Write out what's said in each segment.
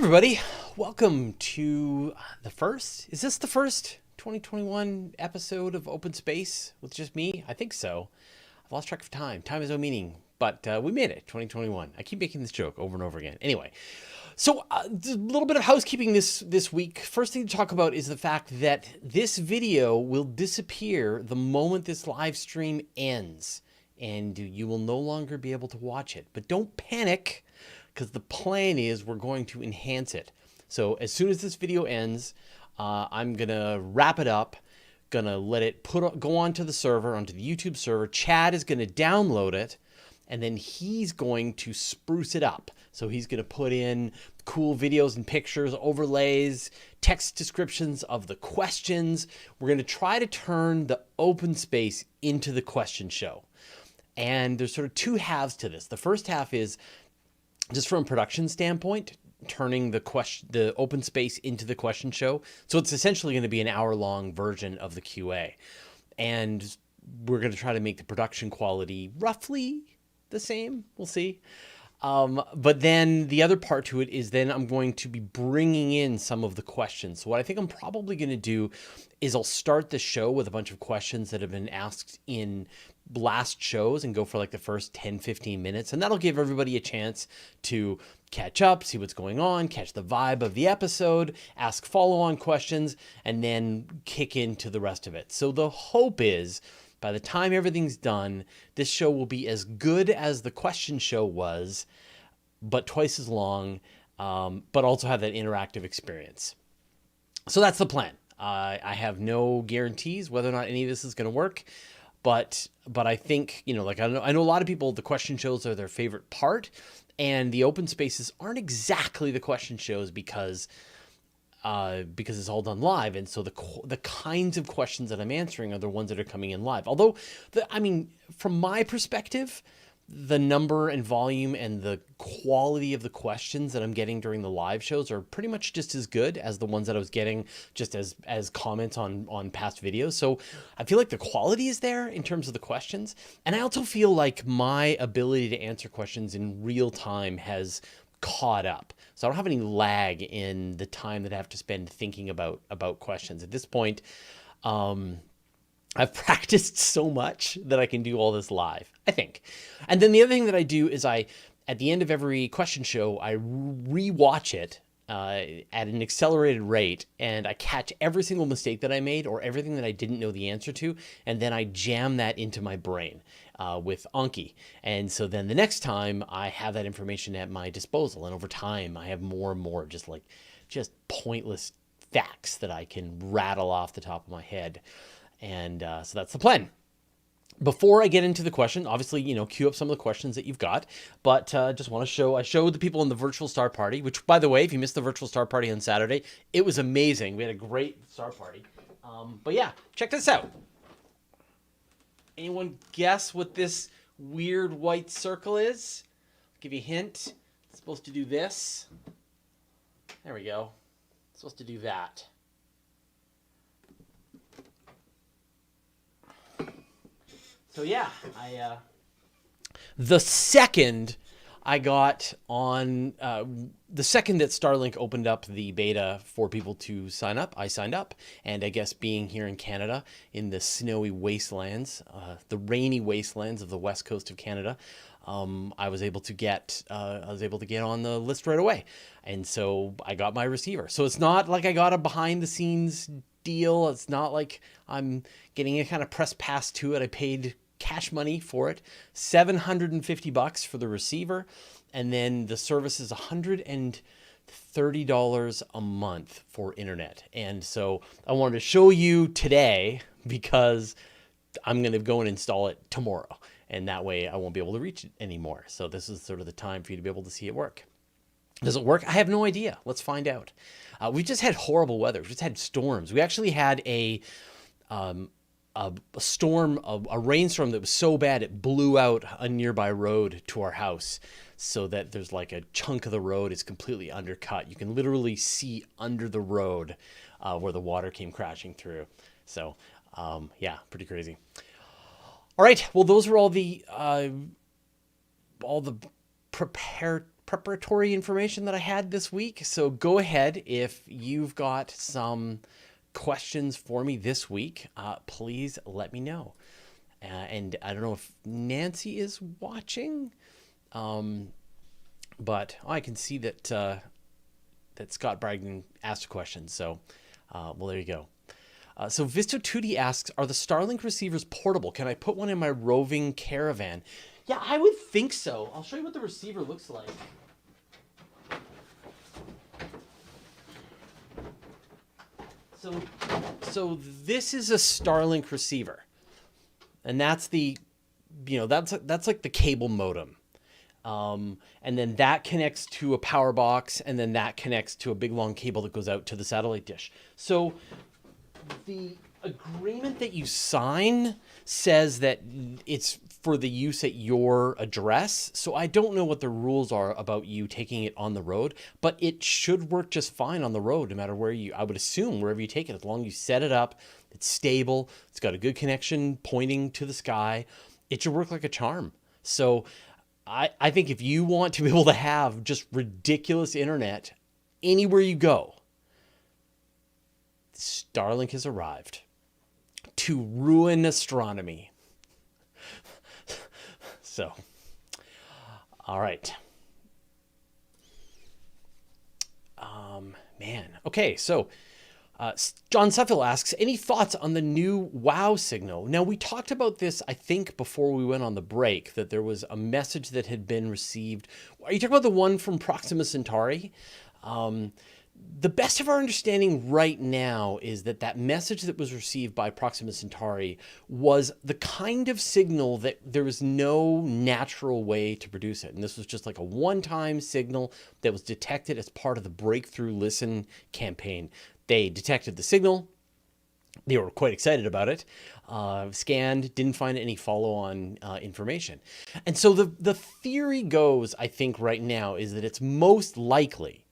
everybody. Welcome to is this the first 2021 episode of Open Space with just me? I think so. I've lost track of time. Time has no meaning, but we made it, 2021. I keep making this joke over and over again. Anyway, so a little bit of housekeeping this week. First thing to talk about is the fact that this video will disappear the moment this live stream ends, and you will no longer be able to watch it. But don't panic, because the plan is we're going to enhance it. So as soon as this video ends, I'm gonna wrap it up, gonna let it go onto the server, onto the YouTube server. Chad is gonna download it, and then he's going to spruce it up. So he's gonna put in cool videos and pictures, overlays, text descriptions of the questions. We're gonna try to turn the open space into the question show. And there's sort of two halves to this. The first half is just from a production standpoint, turning the open space into the question show. So it's essentially going to be an hour-long version of the QA. And we're going to try to make the production quality roughly the same. We'll see. But then the other part to it is then I'm going to be bringing in some of the questions. So what I think I'm probably going to do is I'll start the show with a bunch of questions that have been asked in last shows and go for like the first 10-15 minutes, and that'll give everybody a chance to catch up, see what's going on, catch the vibe of the episode, ask follow-on questions, and then kick into the rest of it. So the hope is by the time everything's done, this show will be as good as the question show was, but twice as long, but also have that interactive experience. So that's the plan. I have no guarantees whether or not any of this is going to work. But I think, like I know a lot of people, the question shows are their favorite part, and the open spaces aren't exactly the question shows because it's all done live. And so the kinds of questions that I'm answering are the ones that are coming in live. Although, from my perspective, the number and volume and the quality of the questions that I'm getting during the live shows are pretty much just as good as the ones that I was getting just as comments on past videos. So I feel like the quality is there in terms of the questions. And I also feel like my ability to answer questions in real time has caught up. So I don't have any lag in the time that I have to spend thinking about questions. At this point, I've practiced so much that I can do all this live, I think. And then the other thing that I do is at the end of every question show, I rewatch it at an accelerated rate, and I catch every single mistake that I made or everything that I didn't know the answer to, and then I jam that into my brain with Anki. And so then the next time I have that information at my disposal, and over time I have more and more just pointless facts that I can rattle off the top of my head. And so that's the plan. Before I get into the question, obviously, queue up some of the questions that you've got, but just want to I showed the people in the virtual star party, which, by the way, if you missed the virtual star party on Saturday, it was amazing. We had a great star party. But yeah, check this out. Anyone guess what this weird white circle is? I'll give you a hint. It's supposed to do this. There we go. It's supposed to do that. So yeah, the second I got on, the second that Starlink opened up the beta for people to sign up, I signed up. And I guess being here in Canada, in the snowy wastelands, the rainy wastelands of the west coast of Canada, I was able to get on the list right away. And so I got my receiver. So it's not like I got a behind the scenes deal. It's not like I'm getting a kind of press pass to it. I paid cash money for it, $750 for the receiver, and then the service is $130 a month for internet. And so I wanted to show you today because I'm going to go and install it tomorrow, and that way I won't be able to reach it anymore. So this is sort of the time for you to be able to see it work. Does it work? I have no idea. Let's find out. We've just had horrible weather. We've just had storms. We actually had a storm, a rainstorm that was so bad it blew out a nearby road to our house, so that there's like a chunk of the road is completely undercut. You can literally see under the road where the water came crashing through. So yeah, pretty crazy. All right, well, those are all the preparatory information that I had this week. So go ahead if you've got some questions for me this week. Please let me know. And I don't know if Nancy is watching, but I can see that that Scott Bragdon asked a question. So, well, there you go. So Visto Tootie asks, are the Starlink receivers portable? Can I put one in my roving caravan? Yeah, I would think so. I'll show you what the receiver looks like. So this is a Starlink receiver. And that's that's like the cable modem. And then that connects to a power box, and then that connects to a big long cable that goes out to the satellite dish. So the agreement that you sign says that it's for the use at your address. So I don't know what the rules are about you taking it on the road, but it should work just fine on the road, no matter where I would assume wherever you take it, as long as you set it up, it's stable, it's got a good connection pointing to the sky, it should work like a charm. So I think if you want to be able to have just ridiculous internet anywhere you go, Starlink has arrived to ruin astronomy. So, all right. Man. Okay, so John Suffield asks, any thoughts on the new WOW signal? Now, we talked about this, I think, before we went on the break, that there was a message that had been received. Are you talking about the one from Proxima Centauri? The best of our understanding right now is that that message that was received by Proxima Centauri was the kind of signal that there was no natural way to produce it. And this was just like a one-time signal that was detected as part of the Breakthrough Listen campaign. They detected the signal. They were quite excited about it. Scanned, didn't find any follow-on information. And so the theory goes, I think right now, is that it's most likely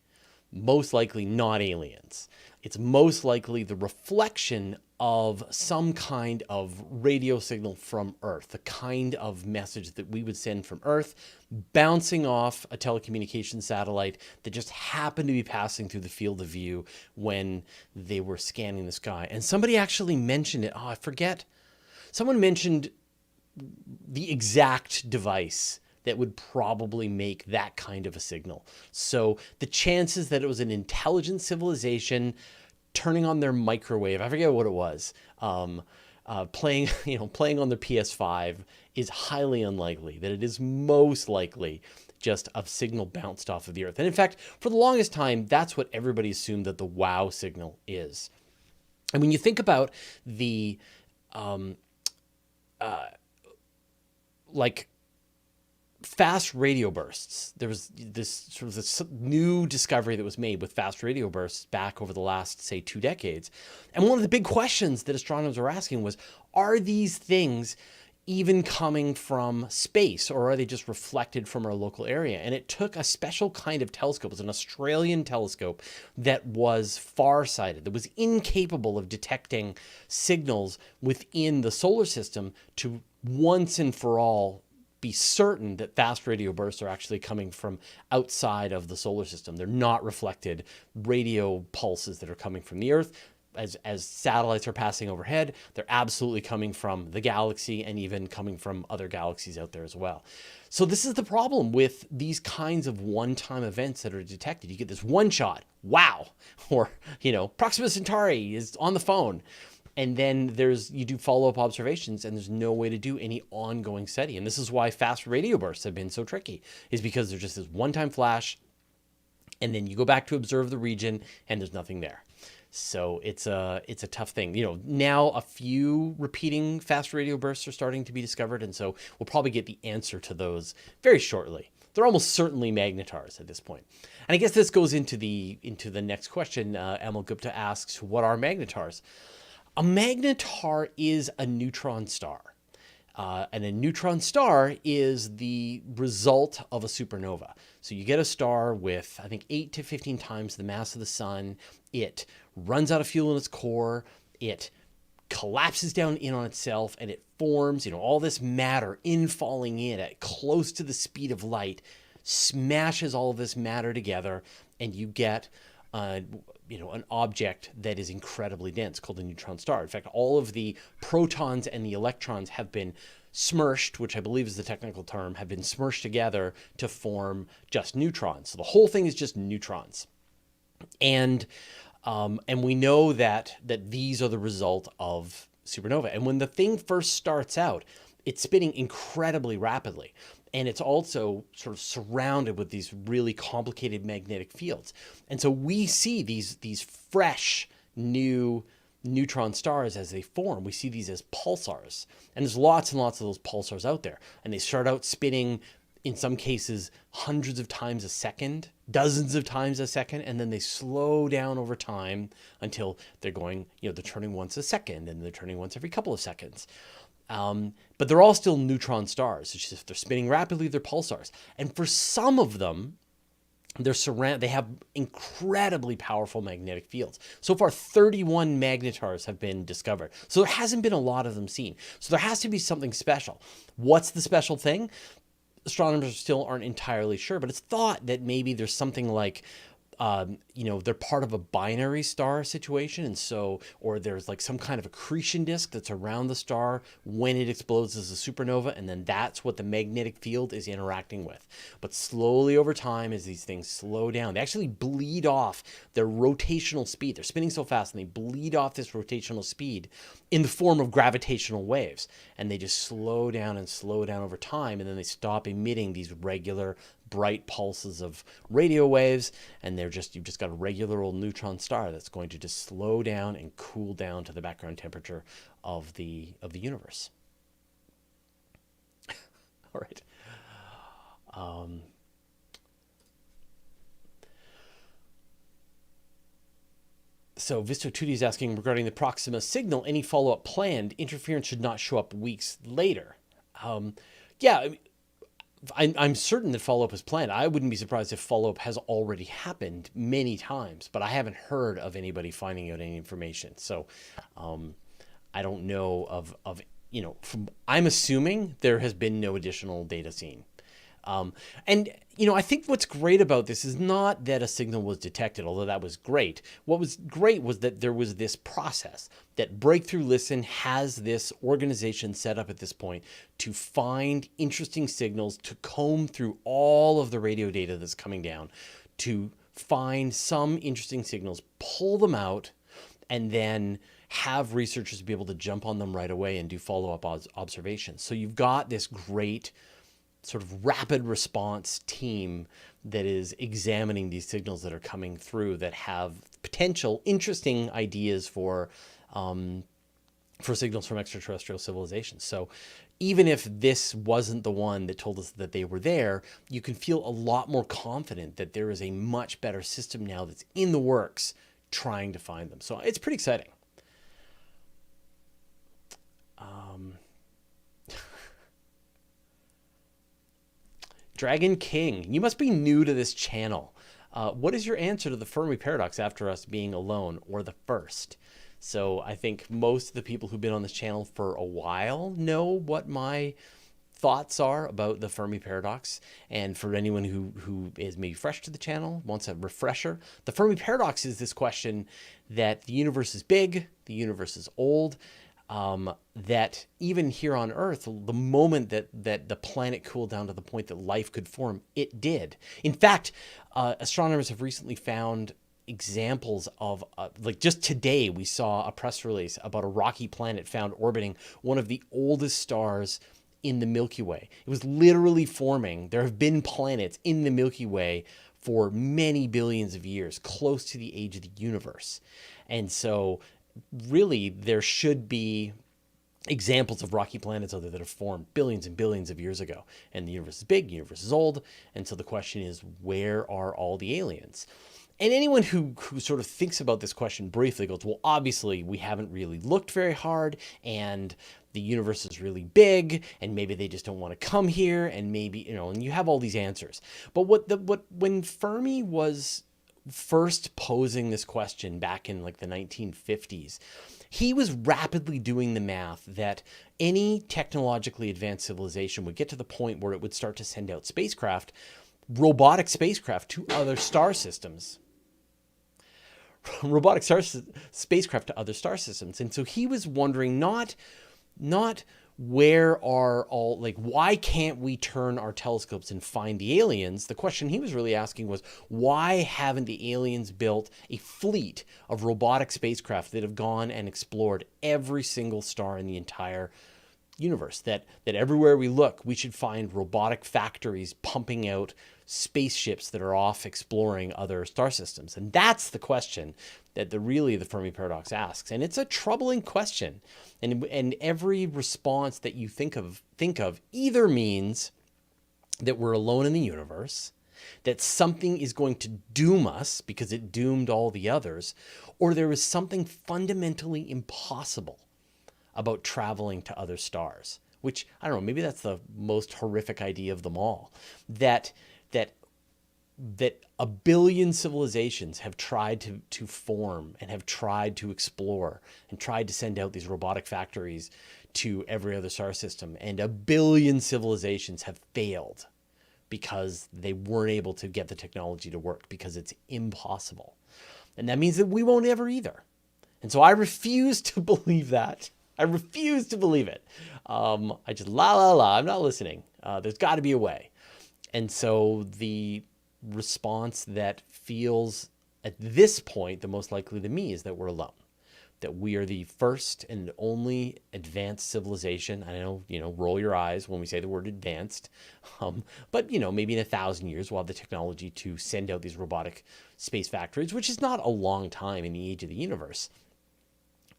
not aliens. It's most likely the reflection of some kind of radio signal from Earth, the kind of message that we would send from Earth, bouncing off a telecommunications satellite that just happened to be passing through the field of view when they were scanning the sky. And somebody actually mentioned it. Oh, I forget. Someone mentioned the exact device that would probably make that kind of a signal. So the chances that it was an intelligent civilization turning on their microwave, I forget what it was, playing on their PS5 is highly unlikely. That it is most likely just a signal bounced off of the Earth. And in fact, for the longest time, that's what everybody assumed that the WOW signal is. And when you think about the fast radio bursts, there was this new discovery that was made with fast radio bursts back over the last, say, 2 decades. And one of the big questions that astronomers were asking was, are these things even coming from space, or are they just reflected from our local area? And it took a special kind of telescope. It was an Australian telescope that was farsighted, that was incapable of detecting signals within the solar system to once and for all be certain that fast radio bursts are actually coming from outside of the solar system. They're not reflected radio pulses that are coming from the Earth. As satellites are passing overhead, they're absolutely coming from the galaxy and even coming from other galaxies out there as well. So this is the problem with these kinds of one-time events that are detected. You get this one shot, wow, or, Proxima Centauri is on the phone. And then you do follow-up observations, and there's no way to do any ongoing study. And this is why fast radio bursts have been so tricky, is because there's just this one-time flash, and then you go back to observe the region, and there's nothing there. So it's a tough thing. Now a few repeating fast radio bursts are starting to be discovered, and so we'll probably get the answer to those very shortly. They're almost certainly magnetars at this point. And I guess this goes into the next question. Amal Gupta asks, what are magnetars? A magnetar is a neutron star. And a neutron star is the result of a supernova. So you get a star with, I think, 8 to 15 times the mass of the sun. It runs out of fuel in its core. It collapses down in on itself, and it forms, all this matter falling in at close to the speed of light, smashes all of this matter together, and you get an object that is incredibly dense called a neutron star. In fact, all of the protons and the electrons have been smushed, which I believe is the technical term, have been smushed together to form just neutrons. So the whole thing is just neutrons. And we know that these are the result of supernova. And when the thing first starts out, it's spinning incredibly rapidly. And it's also sort of surrounded with these really complicated magnetic fields. And so we see these fresh new neutron stars as they form. We see these as pulsars. And there's lots and lots of those pulsars out there. And they start out spinning, in some cases, hundreds of times a second, dozens of times a second, and then they slow down over time until they're going, they're turning once a second, and they're turning once every couple of seconds. But they're all still neutron stars. It's just if they're spinning rapidly, they're pulsars. And for some of them, they have incredibly powerful magnetic fields. So far, 31 magnetars have been discovered. So there hasn't been a lot of them seen. So there has to be something special. What's the special thing? Astronomers still aren't entirely sure, but it's thought that maybe there's something like, they're part of a binary star situation. And so, or there's like some kind of accretion disk that's around the star when it explodes as a supernova. And then that's what the magnetic field is interacting with. But slowly over time, as these things slow down, they actually bleed off their rotational speed. They're spinning so fast and they bleed off this rotational speed in the form of gravitational waves. And they just slow down over time. And then they stop emitting these regular bright pulses of radio waves, and you've just got a regular old neutron star that's going to just slow down and cool down to the background temperature of the universe. All right. So Visto2D is asking regarding the Proxima signal, any follow-up planned? Interference should not show up weeks later. I'm certain that follow-up is planned. I wouldn't be surprised if follow-up has already happened many times, but I haven't heard of anybody finding out any information. So I don't know I'm assuming there has been no additional data seen. I think what's great about this is not that a signal was detected, although that was great. What was great was that there was this process, that Breakthrough Listen has this organization set up at this point to find interesting signals, to comb through all of the radio data that's coming down, to find some interesting signals, pull them out, and then have researchers be able to jump on them right away and do follow-up observations. So you've got this great sort of rapid response team that is examining these signals that are coming through that have potential interesting ideas for signals from extraterrestrial civilizations. So even if this wasn't the one that told us that they were there, you can feel a lot more confident that there is a much better system now that's in the works trying to find them. So it's pretty exciting. Dragon King, you must be new to this channel. What is your answer to the Fermi paradox after us being alone, or the first? So I think most of the people who've been on this channel for a while know what my thoughts are about the Fermi paradox. And for anyone who is maybe fresh to the channel, wants a refresher, the Fermi paradox is this question that the universe is big, the universe is old, that even here on Earth, the moment that the planet cooled down to the point that life could form, it did. In fact, astronomers have recently found examples of, like just today, we saw a press release about a rocky planet found orbiting one of the oldest stars in the Milky Way. It was literally forming. There have been planets in the Milky Way for many billions of years, close to the age of the universe. And so really, there should be examples of rocky planets out there that have formed billions and billions of years ago. And the universe is big, the universe is old. And so the question is, where are all the aliens? And anyone who sort of thinks about this question briefly goes, well, obviously, we haven't really looked very hard, and the universe is really big, and maybe they just don't want to come here, and maybe, and you have all these answers. But when Fermi was first posing this question back in like the 1950s, he was rapidly doing the math that any technologically advanced civilization would get to the point where it would start to send out spacecraft robotic spacecraft to other star systems. Spacecraft to other star systems. And so he was wondering not where are all, like, why can't we turn our telescopes and find the aliens? The question he was really asking was, why haven't the aliens built a fleet of robotic spacecraft that have gone and explored every single star in the entire universe? That everywhere we look, we should find robotic factories pumping out spaceships that are off exploring other star systems. And that's the question that the Fermi paradox asks. And it's a troubling question. And every response that you think of either means that we're alone in the universe, that something is going to doom us because it doomed all the others, or there is something fundamentally impossible about traveling to other stars, which, I don't know, maybe that's the most horrific idea of them all. That a billion civilizations have tried to form and have tried to explore and tried to send out these robotic factories to every other star system. And a billion civilizations have failed because they weren't able to get the technology to work, because it's impossible. And that means that we won't ever either. And so I refuse to believe that. I refuse to believe it. I just, I'm not listening. There's got to be a way. And so the response that feels at this point the most likely to me is that we're alone, that we are the first and only advanced civilization. I know, roll your eyes when we say the word advanced, but maybe in 1,000 years we'll have the technology to send out these robotic space factories, which is not a long time in the age of the universe.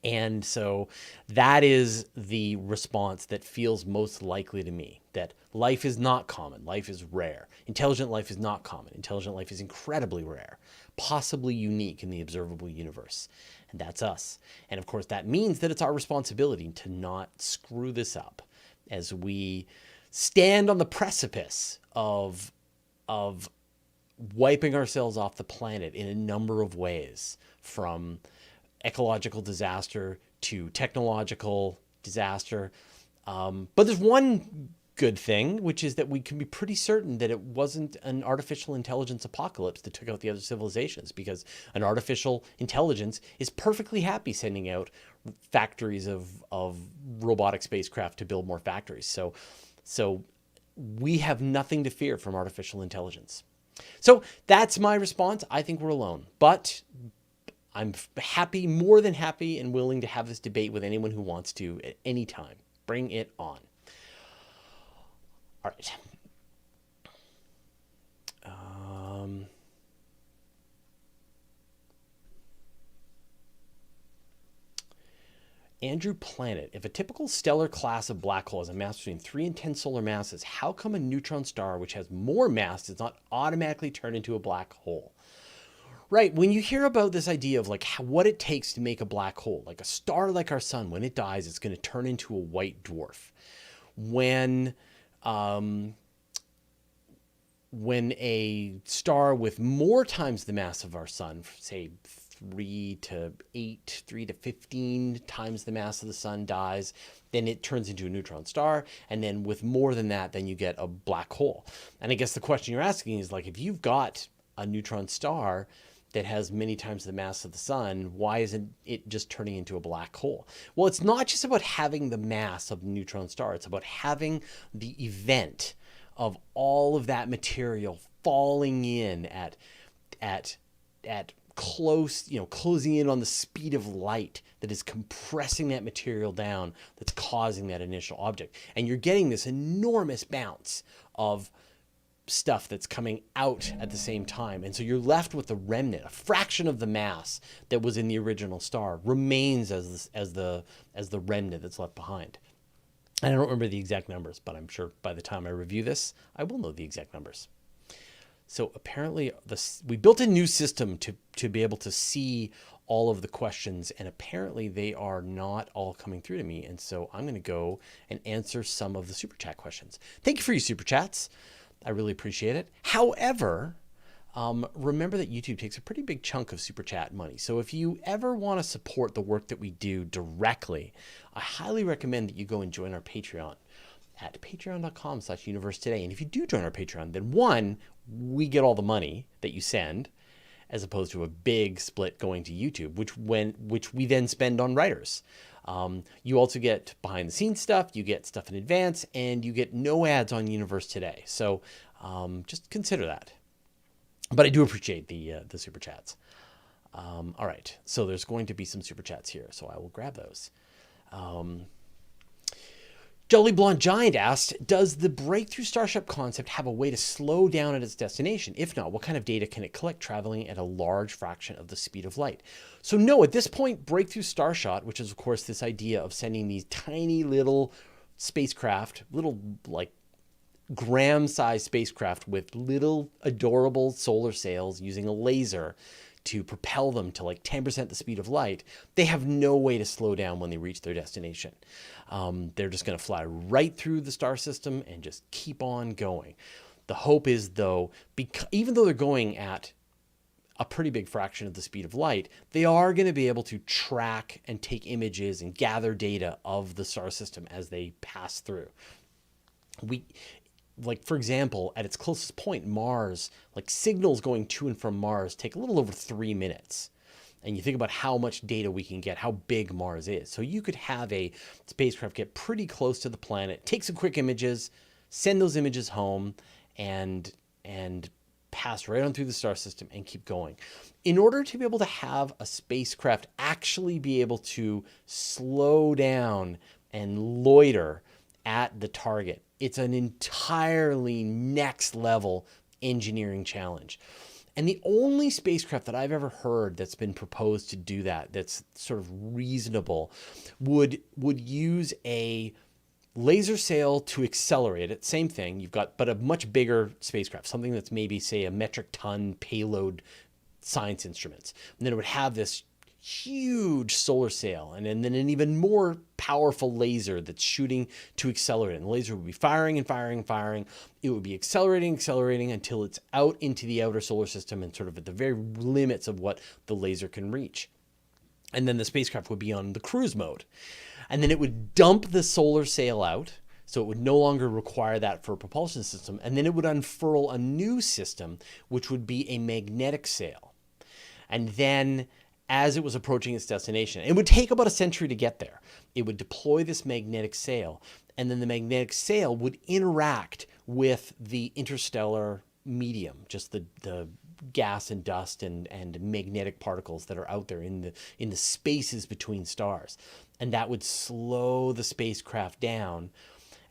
And so that is the response that feels most likely to me, that life is not common. Life is rare. Intelligent life is not common. Intelligent life is incredibly rare, possibly unique in the observable universe. And that's us. And of course, that means that it's our responsibility to not screw this up as we stand on the precipice of wiping ourselves off the planet in a number of ways, from ecological disaster to technological disaster. But there's one good thing, which is that we can be pretty certain that it wasn't an artificial intelligence apocalypse that took out the other civilizations, because an artificial intelligence is perfectly happy sending out factories of robotic spacecraft to build more factories. So we have nothing to fear from artificial intelligence. So that's my response. I think we're alone, but I'm happy, more than happy, and willing to have this debate with anyone who wants to at any time. Bring it on. All right. Andrew Planet, if a typical stellar class of black hole has a mass between 3 and 10 solar masses, how come a neutron star which has more mass does not automatically turn into a black hole? Right, when you hear about this idea of what it takes to make a black hole, like a star like our sun, when it dies, it's going to turn into a white dwarf. When a star with more times the mass of our sun, say 3 to 15 times the mass of the sun, dies, then it turns into a neutron star. And then with more than that, then you get a black hole. And I guess the question you're asking is, if you've got a neutron star that has many times the mass of the sun, why isn't it just turning into a black hole? Well, it's not just about having the mass of the neutron star. It's about having the event of all of that material falling in at close, closing in on the speed of light that is compressing that material down, that's causing that initial object. And you're getting this enormous bounce of stuff that's coming out at the same time. And so you're left with the remnant, a fraction of the mass that was in the original star remains as the remnant that's left behind. And I don't remember the exact numbers, but I'm sure by the time I review this, I will know the exact numbers. So apparently we built a new system to be able to see all of the questions, and apparently they are not all coming through to me. And so I'm going to go and answer some of the super chat questions. Thank you for your super chats. I really appreciate it. However, remember that YouTube takes a pretty big chunk of super chat money. So if you ever want to support the work that we do directly, I highly recommend that you go and join our Patreon. at patreon.com/universe today. And if you do join our Patreon, then one, we get all the money that you send, as opposed to a big split going to YouTube, which we then spend on writers. You also get behind the scenes stuff, you get stuff in advance, and you get no ads on Universe Today. So just consider that. But I do appreciate the super chats. All right, so there's going to be some super chats here, so I will grab those. Jolly Blonde Giant asked, does the breakthrough starship concept have a way to slow down at its destination? If not, what kind of data can it collect traveling at a large fraction of the speed of light? So no, at this point, breakthrough starshot, which is of course this idea of sending these tiny little spacecraft, little like gram-sized spacecraft with little adorable solar sails using a laser to propel them to like 10% the speed of light, they have no way to slow down when they reach their destination. They're just going to fly right through the star system and just keep on going. The hope is, though, even though they're going at a pretty big fraction of the speed of light, they are going to be able to track and take images and gather data of the star system as they pass through. Like, for example, at its closest point, Mars, like signals going to and from Mars take a little over 3 minutes. And you think about how much data we can get, how big Mars is. So you could have a spacecraft get pretty close to the planet, take some quick images, send those images home, and pass right on through the star system and keep going. In order to be able to have a spacecraft actually be able to slow down and loiter at the target, it's an entirely next level engineering challenge. And the only spacecraft that I've ever heard that's been proposed to do that, that's sort of reasonable, would use a laser sail to accelerate it. Same thing, you've got, but a much bigger spacecraft, something that's maybe, say, a metric ton payload science instruments. And then it would have this huge solar sail and then an even more powerful laser that's shooting to accelerate. And the laser would be firing and firing and firing. It would be accelerating until it's out into the outer solar system and sort of at the very limits of what the laser can reach. And then the spacecraft would be on the cruise mode. And then it would dump the solar sail out, so it would no longer require that for a propulsion system. And then it would unfurl a new system, which would be a magnetic sail. And then as it was approaching its destination, it would take about a century to get there. It would deploy this magnetic sail, and then the magnetic sail would interact with the interstellar medium, just the gas and dust and magnetic particles that are out there in the spaces between stars. And that would slow the spacecraft down,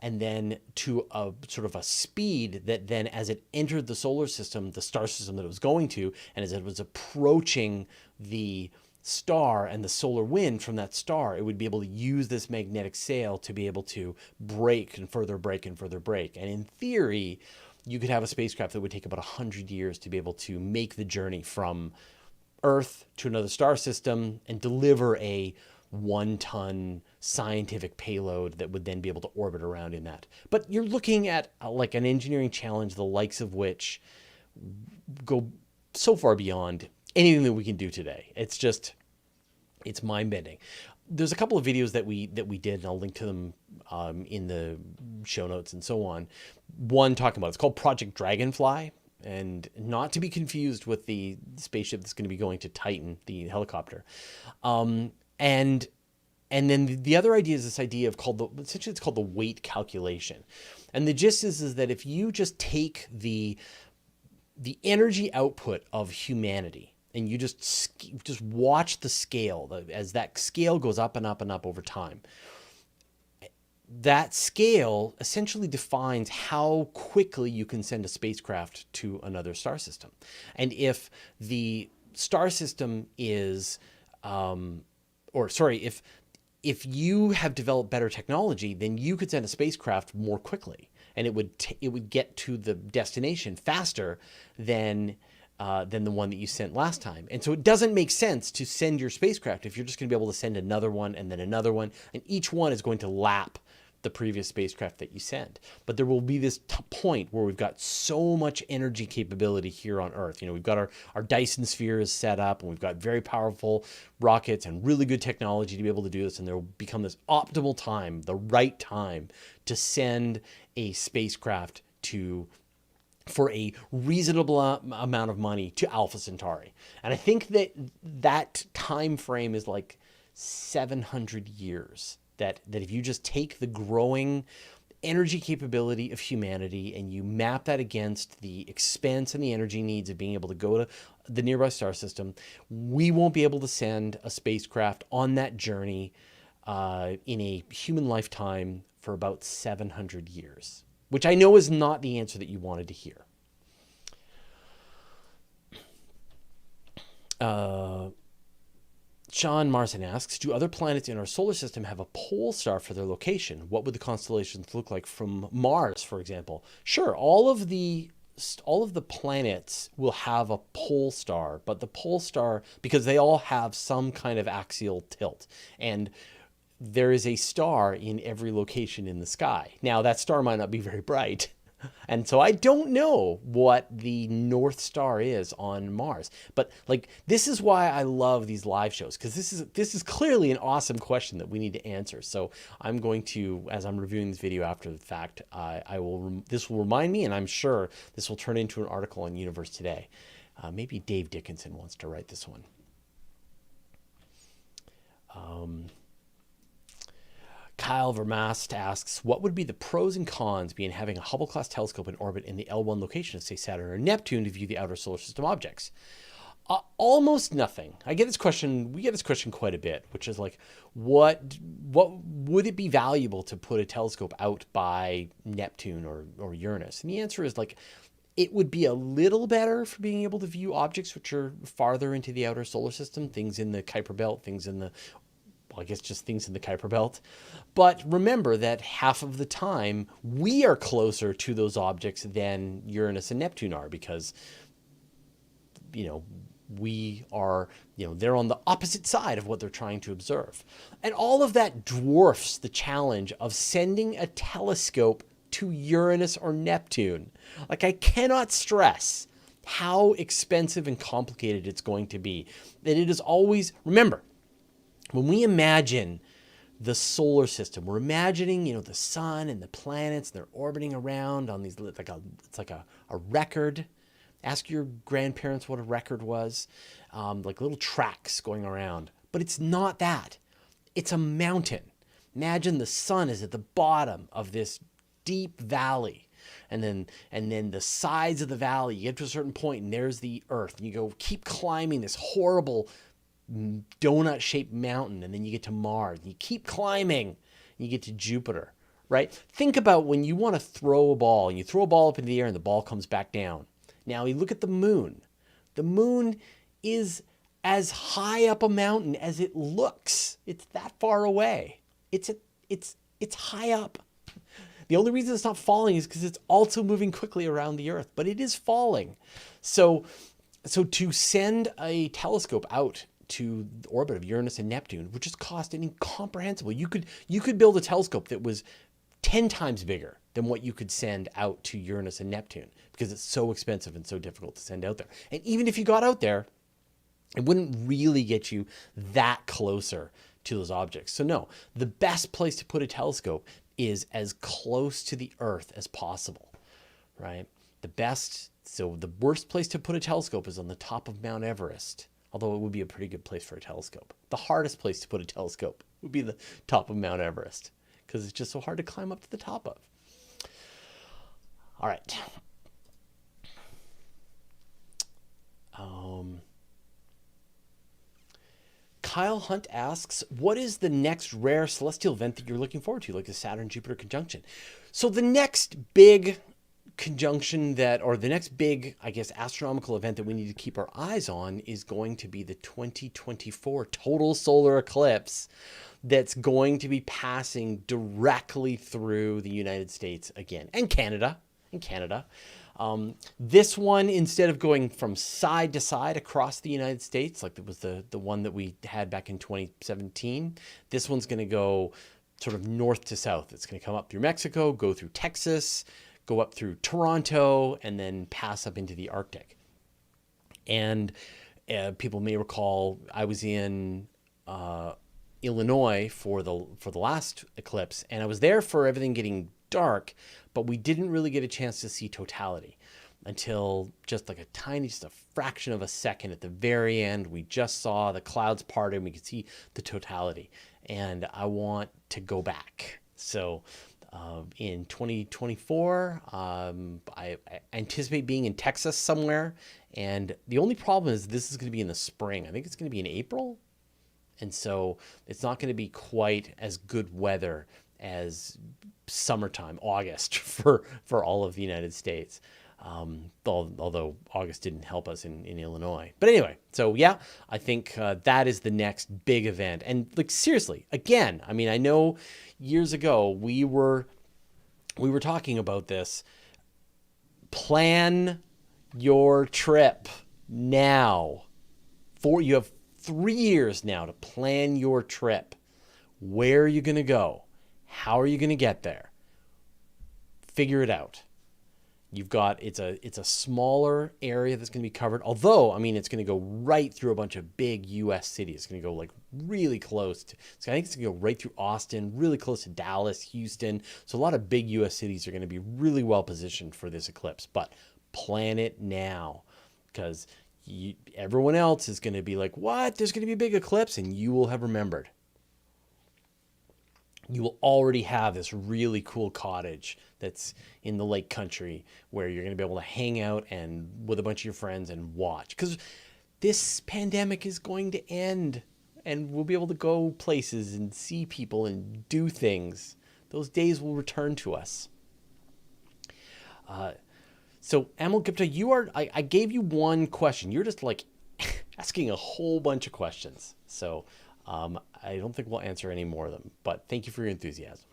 and then to a sort of a speed that then, as it entered the solar system, the star system that it was going to, and as it was approaching the star and the solar wind from that star, it would be able to use this magnetic sail to be able to brake and further brake and further brake. And in theory, you could have a spacecraft that would take about 100 years to be able to make the journey from Earth to another star system and deliver a 1-ton scientific payload that would then be able to orbit around in that. But you're looking at like an engineering challenge, the likes of which go so far beyond anything that we can do today. It's mind-bending. There's a couple of videos that we did, and I'll link to them in the show notes and so on. One talking about, it's called Project Dragonfly, and not to be confused with the spaceship that's going to be going to Titan, the helicopter. And then the other idea is this idea of essentially it's called the weight calculation. And the gist is that if you just take the energy output of humanity and you just watch the scale as that scale goes up and up and up over time, that scale essentially defines how quickly you can send a spacecraft to another star system. And if the star system is, if you have developed better technology, then you could send a spacecraft more quickly, and it would get to the destination faster than the one that you sent last time. And so it doesn't make sense to send your spacecraft if you're just going to be able to send another one and then another one, and each one is going to lap the previous spacecraft that you send. But there will be this point where we've got so much energy capability here on Earth. You know, we've got our Dyson spheres set up, and we've got very powerful rockets and really good technology to be able to do this. And there will become this optimal time, the right time, to send a spacecraft for a reasonable amount of money to Alpha Centauri. And I think that time frame is like 700 years. That if you just take the growing energy capability of humanity and you map that against the expense and the energy needs of being able to go to the nearby star system, we won't be able to send a spacecraft on that journey in a human lifetime for about 700 years, which I know is not the answer that you wanted to hear. Sean Marson asks, do other planets in our solar system have a pole star for their location? What would the constellations look like from Mars, for example? Sure, all of the planets will have a pole star, but the pole star, because they all have some kind of axial tilt, and there is a star in every location in the sky. Now, that star might not be very bright, and so I don't know what the North Star is on Mars. But like, this is why I love these live shows, because this is clearly an awesome question that we need to answer. So I'm going to, as I'm reviewing this video after the fact, this will remind me, and I'm sure this will turn into an article on Universe Today. Maybe Dave Dickinson wants to write this one. Kyle Vermast asks, what would be the pros and cons in having a Hubble-class telescope in orbit in the L1 location of, say, Saturn or Neptune to view the outer solar system objects? Almost nothing. We get this question quite a bit, which is like, what would it be valuable to put a telescope out by Neptune or Uranus? And the answer is like, it would be a little better for being able to view objects which are farther into the outer solar system, things in the Kuiper Belt, things in the Kuiper Belt. But remember that half of the time we are closer to those objects than Uranus and Neptune are, because, we are, they're on the opposite side of what they're trying to observe. And all of that dwarfs the challenge of sending a telescope to Uranus or Neptune. Like, I cannot stress how expensive and complicated it's going to be. That it is always, remember, when we imagine the solar system, we're imagining, the sun and the planets, and they're orbiting around on these, it's like a record. Ask your grandparents what a record was, like little tracks going around. But it's not that. It's a mountain. Imagine the sun is at the bottom of this deep valley. And then the sides of the valley, you get to a certain point and there's the Earth. And you keep climbing this horrible donut-shaped mountain, and then you get to Mars. And you keep climbing, and you get to Jupiter, right? Think about when you want to throw a ball, and you throw a ball up into the air, and the ball comes back down. Now, you look at the moon. The moon is as high up a mountain as it looks. It's that far away. It's high up. The only reason it's not falling is because it's also moving quickly around the Earth, but it is falling. So to send a telescope out to the orbit of Uranus and Neptune would just cost an incomprehensible. You could build a telescope that was 10 times bigger than what you could send out to Uranus and Neptune, because it's so expensive and so difficult to send out there. And even if you got out there, it wouldn't really get you that closer to those objects. So no, the best place to put a telescope is as close to the Earth as possible, right? So the worst place to put a telescope is on the top of Mount Everest, although it would be a pretty good place for a telescope. The hardest place to put a telescope would be the top of Mount Everest, because it's just so hard to climb up to the top of. All right. Kyle Hunt asks, what is the next rare celestial event that you're looking forward to, like the Saturn-Jupiter conjunction? So the next big conjunction or the next big, astronomical event that we need to keep our eyes on is going to be the 2024 total solar eclipse that's going to be passing directly through the United States again, and Canada. This one, instead of going from side to side across the United States, like it was the one that we had back in 2017, this one's going to go sort of north to south. It's going to come up through Mexico, go through Texas, go up through Toronto, and then pass up into the Arctic. And people may recall I was in Illinois for the last eclipse, and I was there for everything getting dark, but we didn't really get a chance to see totality until just like just a fraction of a second at the very end. We just saw the clouds part and we could see the totality. And I want to go back. So in 2024, I anticipate being in Texas somewhere. And the only problem is this is going to be in the spring. I think it's going to be in April. And so it's not going to be quite as good weather as summertime, August, for all of the United States. Although August didn't help us in Illinois. But anyway, so yeah, I think that is the next big event. And like seriously, again, I mean, I know years ago we were talking about this. Plan your trip now. You have 3 years now to plan your trip. Where are you going to go? How are you going to get there? Figure it out. You've got, it's a smaller area that's going to be covered. Although, I mean, it's going to go right through a bunch of big U.S. cities. It's going to go like really close to, so I think it's going to go right through Austin, really close to Dallas, Houston. So a lot of big U.S. cities are going to be really well positioned for this eclipse. But plan it now, because everyone else is going to be like, what? There's going to be a big eclipse, and you will have remembered. You will already have this really cool cottage that's in the lake country where you're going to be able to hang out and with a bunch of your friends and watch. Because this pandemic is going to end and we'll be able to go places and see people and do things. Those days will return to us. So Amal Gupta, I gave you one question. You're just like asking a whole bunch of questions. So I don't think we'll answer any more of them, but thank you for your enthusiasm.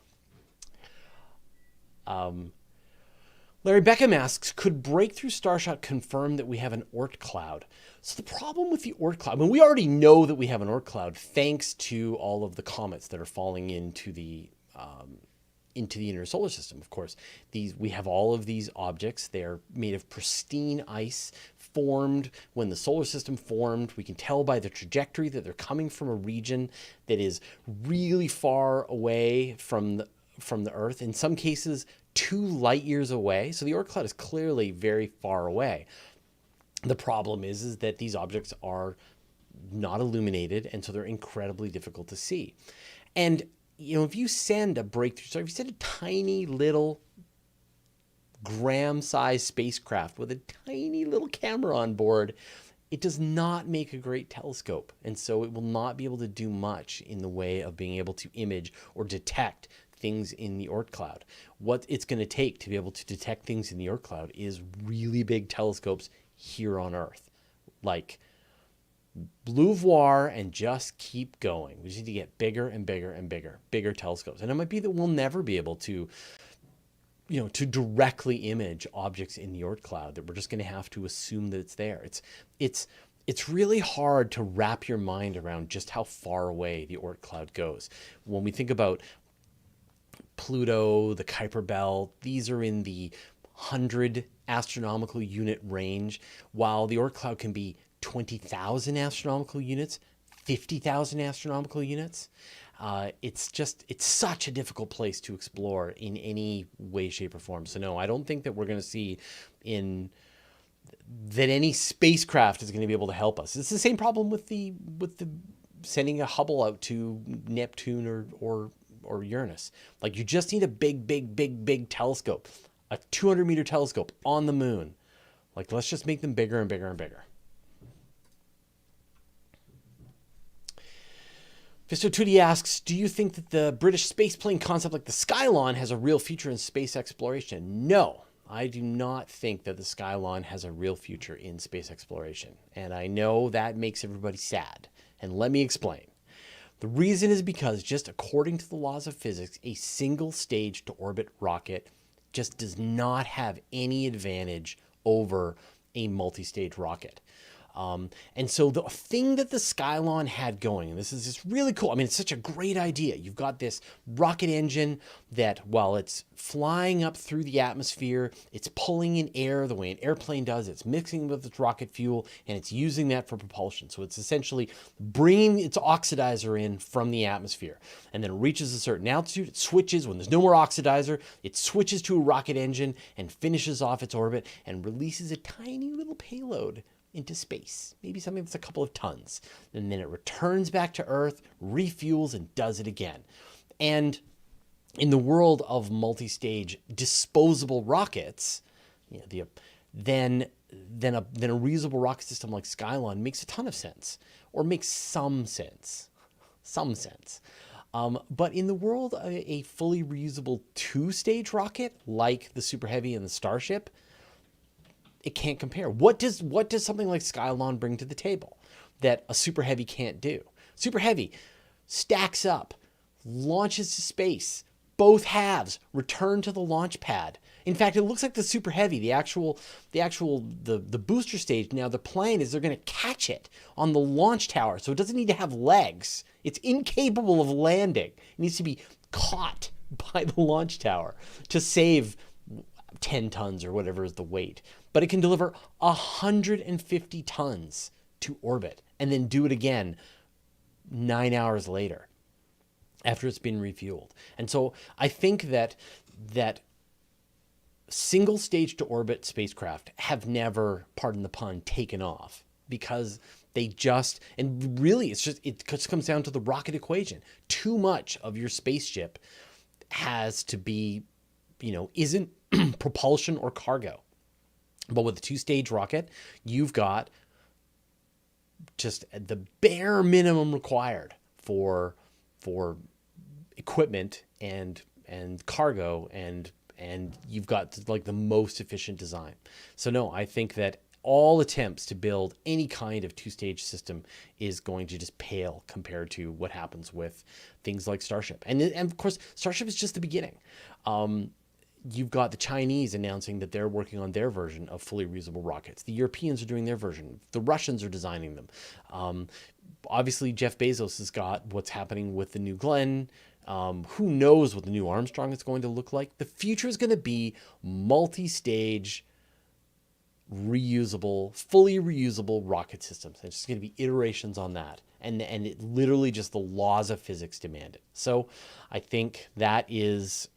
Larry Beckham asks, could Breakthrough Starshot confirm that we have an Oort cloud? So the problem with the Oort cloud, I mean, we already know that we have an Oort cloud thanks to all of the comets that are falling into the inner solar system. Of course, we have all of these objects. They're made of pristine ice, formed when the solar system formed. We can tell by the trajectory that they're coming from a region that is really far away from the Earth. In some cases, 2 light years away. So the Oort cloud is clearly very far away. The problem is that these objects are not illuminated, and so they're incredibly difficult to see. And you know, if you send a breakthrough star, if you send a tiny little gram-sized spacecraft with a tiny little camera on board, it does not make a great telescope. And so it will not be able to do much in the way of being able to image or detect things in the Oort cloud. What it's going to take to be able to detect things in the Oort cloud is really big telescopes here on Earth, like Blue Voir, and just keep going. We just need to get bigger and bigger and bigger telescopes. And it might be that we'll never be able to, to directly image objects in the Oort cloud, that we're just going to have to assume that it's there. It's really hard to wrap your mind around just how far away the Oort cloud goes. When we think about Pluto, the Kuiper Belt, these are in the 100 astronomical unit range, while the Oort cloud can be 20,000 astronomical units, 50,000 astronomical units. It's such a difficult place to explore in any way, shape, or form. So no, I don't think that we're going to see that any spacecraft is going to be able to help us. It's the same problem with the sending a Hubble out to Neptune or Uranus. Like, you just need a big telescope, a 200-meter telescope on the moon. Like, let's just make them bigger and bigger and bigger. Fisto Tootie asks, do you think that the British spaceplane concept like the Skylon has a real future in space exploration? No, I do not think that the Skylon has a real future in space exploration. And I know that makes everybody sad. And let me explain. The reason is because, just according to the laws of physics, a single stage to orbit rocket just does not have any advantage over a multi-stage rocket. And so the thing that the Skylon had going, and this is just really cool. I mean, it's such a great idea. You've got this rocket engine that, while it's flying up through the atmosphere, it's pulling in air the way an airplane does. It's mixing with its rocket fuel, and it's using that for propulsion. So it's essentially bringing its oxidizer in from the atmosphere. And then it reaches a certain altitude. It switches. When there's no more oxidizer, it switches to a rocket engine and finishes off its orbit and releases a tiny little payload into space, maybe something that's a couple of tons. And then it returns back to Earth, refuels, and does it again. And in the world of multi-stage disposable rockets, then a reusable rocket system like Skylon makes a ton of sense, or makes some sense. But in the world of a fully reusable two-stage rocket like the Super Heavy and the Starship, it can't compare. What does something like Skylon bring to the table that a Super Heavy can't do? Super Heavy stacks up, launches to space, both halves return to the launch pad. In fact, it looks like the Super Heavy, the booster stage. Now the plan is they're going to catch it on the launch tower, so it doesn't need to have legs. It's incapable of landing. It needs to be caught by the launch tower to save 10 tons or whatever is the weight. But it can deliver 150 tons to orbit and then do it again 9 hours later after it's been refueled. And so I think that single stage to orbit spacecraft have never, pardon the pun, taken off, because they just, and really it just comes down to the rocket equation. Too much of your spaceship has to be, isn't propulsion or cargo. But with a two-stage rocket, you've got just the bare minimum required for equipment and cargo, and you've got like the most efficient design. So no, I think that all attempts to build any kind of two-stage system is going to just pale compared to what happens with things like Starship. And of course, Starship is just the beginning. You've got the Chinese announcing that they're working on their version of fully reusable rockets. The Europeans are doing their version. The Russians are designing them. Obviously, Jeff Bezos has got what's happening with the New Glenn. Who knows what the new Armstrong is going to look like? The future is going to be multi-stage, reusable, fully reusable rocket systems. It's just going to be iterations on that. And it literally just the laws of physics demand it. So I think that is...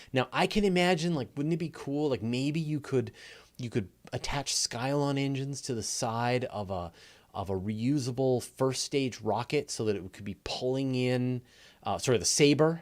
now I can imagine, like, wouldn't it be cool? Like, maybe you could attach Skylon engines to the side of a reusable first stage rocket so that it could be pulling in, the Saber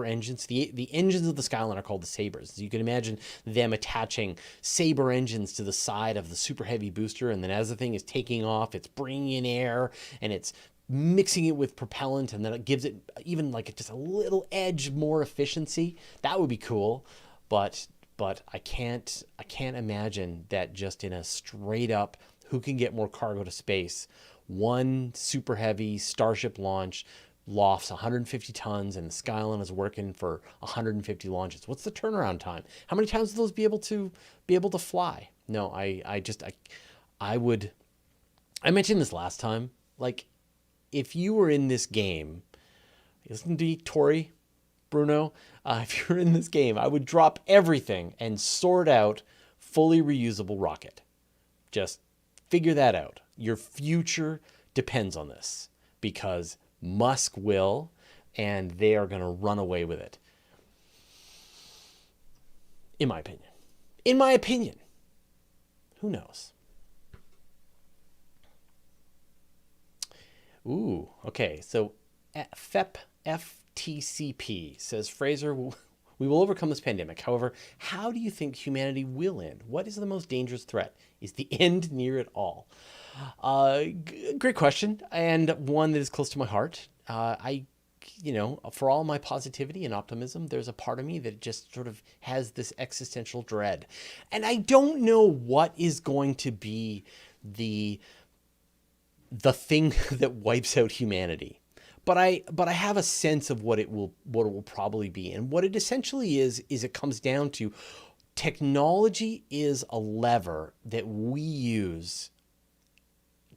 engines. The engines of the Skylon are called the Sabers. So you can imagine them attaching Saber engines to the side of the Super Heavy booster, and then as the thing is taking off, it's bringing in air and it's mixing it with propellant, and then it gives it even like just a little edge more efficiency. That would be cool, but I can't imagine that just in a straight up who can get more cargo to space. One Super Heavy Starship launch lofts 150 tons, and the Skylon is working for 150 launches. What's the turnaround time? How many times will those be able to fly? No, I mentioned this last time. Like, if you were in this game, listen to me, Tori, Bruno, if you're in this game, I would drop everything and sort out fully reusable rocket. Just figure that out. Your future depends on this, because Musk will, and they are going to run away with it. In my opinion. Who knows? Ooh, okay. So FTCP says, Fraser, we will overcome this pandemic. However, how do you think humanity will end? What is the most dangerous threat? Is the end near at all? Great question, and one that is close to my heart. For all my positivity and optimism, there's a part of me that just sort of has this existential dread. And I don't know what is going to be the thing that wipes out humanity. But I have a sense of what it will probably be. And what it essentially is it comes down to technology is a lever that we use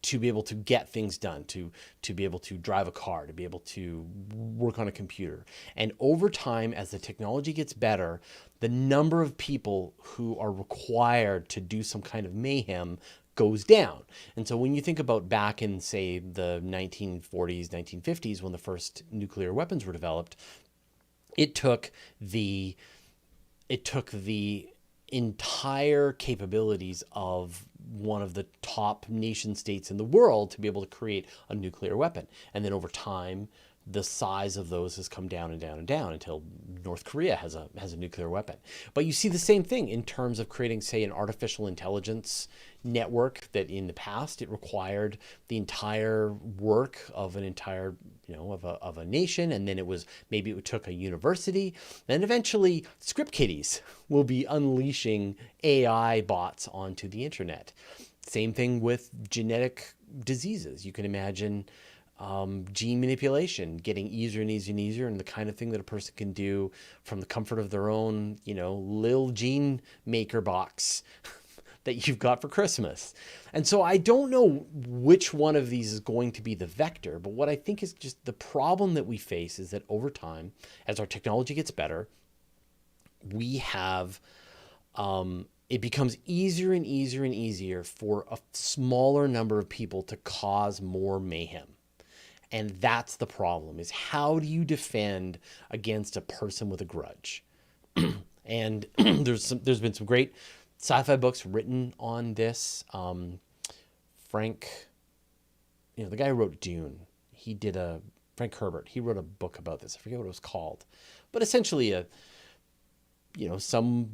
to be able to get things done, to be able to drive a car, to be able to work on a computer. And over time, as the technology gets better, the number of people who are required to do some kind of mayhem goes down. And so when you think about back in, say, the 1940s, 1950s, when the first nuclear weapons were developed, it took the entire capabilities of one of the top nation states in the world to be able to create a nuclear weapon. And then over time, the size of those has come down and down and down until North Korea has a nuclear weapon. But you see the same thing in terms of creating, say, an artificial intelligence network that in the past it required the entire work of an entire, of a nation. And then maybe it took a university. Then eventually script kiddies will be unleashing AI bots onto the internet. Same thing with genetic diseases. You can imagine gene manipulation getting easier and easier and easier, and the kind of thing that a person can do from the comfort of their own, little gene maker box that you've got for Christmas. And so I don't know which one of these is going to be the vector, but what I think is just the problem that we face is that over time, as our technology gets better, we have, it becomes easier and easier and easier for a smaller number of people to cause more mayhem. And that's the problem, is how do you defend against a person with a grudge? And there's been some great sci-fi books written on this. Frank, the guy who wrote Dune, Frank Herbert, he wrote a book about this. I forget what it was called, but essentially some